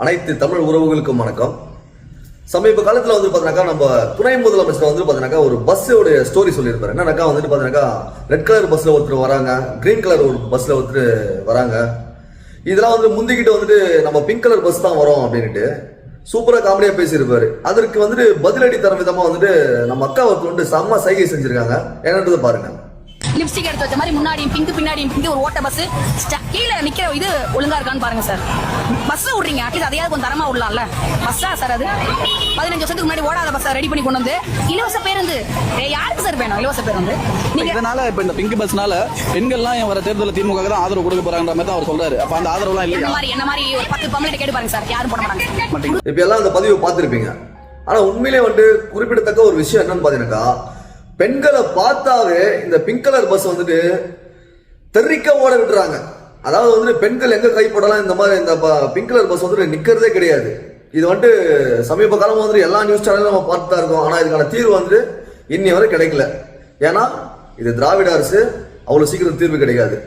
அனைத்து தமிழ் உறவுகளுக்கும் வணக்கம். சமீப காலத்துல வந்து பாத்தீங்கன்னா நம்ம துணை முதலமைச்சர் வந்து பாத்தீங்கன்னா ஒரு பஸ்ஸோட ஸ்டோரி சொல்லியிருப்பாரு. என்னன்னாக்கா வந்துட்டு பாத்தீங்கன்னா ரெட் கலர் பஸ்ல ஒருத்தர் வராங்க, கிரீன் கலர் ஒரு பஸ்ல ஒருத்தர் வராங்க. இதெல்லாம் வந்து முந்திக்கிட்டு வந்துட்டு நம்ம பிங்க் கலர் பஸ் தான் வரும் அப்படின்ட்டு சூப்பரா காமெடியா பேசியிருப்பாரு. அதற்கு வந்துட்டு பதிலடி தர விதமா வந்துட்டு நம்ம அக்கா ஒருத்தர் வந்து செம்ம சைகை செஞ்சிருக்காங்க. என்னன்றதை பாருங்க. லிப்ஸ்டிக் எடுத்து வச்ச மாதிரி முன்னாடியும் பிங்க் பின்னாடியும் பிங்க் ஒரு ஓட்ட பஸ் கீழே நிக்கிற இது ஒழுங்கா இருக்கான்னு பாருங்க சார். பஸ்ல விடுறீங்க, அட்லீஸ்ட் அதையாவது கொஞ்சம் தரமா விடலாம்ல. பஸ்ஸா சார் அது 15 வருஷத்துக்கு முன்னாடி ஓடாத பஸ்ஸை ரெடி பண்ணி கொண்டு வந்து இலவச பேருந்து யாருக்கு சார் வேணும்? இலவச பேருந்து இதனால இப்ப இந்த பிங்க் பஸ்னால பெண்கள்லாம் வர தேர்தலில் திமுக தான் ஆதரவு கொடுக்க போறாங்க மாதிரி தான் அவர் சொல்றாரு. அப்ப அந்த ஆதரவுலாம் இல்ல. என்ன மாதிரி ஒரு 10 பொம்பளை கேட்டு பாருங்க சார், யாரும் போட மாட்டாங்க. இப்ப எல்லாம் அந்த பதிவு பார்த்திருப்பீங்க. ஆனா உண்மையிலே வந்து குறிப்பிடத்தக்க ஒரு விஷயம் என்னன்னு பாத்தீங்கன்னா, பெண்களை பார்த்தாவே இந்த பிங்க் கலர் பஸ் வந்துட்டு தெறிக்க ஓட விட்டுறாங்க. அதாவது வந்துட்டு பெண்கள் எங்க கைப்படலாம் இந்த மாதிரி இந்த பிங்க் கலர் பஸ் வந்துட்டு நிக்கிறதே கிடையாது. இது வந்துட்டு சமீப காலமா வந்துட்டு எல்லா நியூஸ் சேனலும் நம்ம பார்த்து தான் இருக்கோம். ஆனா இதுக்கான தீர்வு வந்துட்டு இன்னி வரை கிடைக்கல. ஏன்னா இது திராவிட அரசு, அவ்வளவு சீக்கிரம் தீர்வு கிடைக்காது.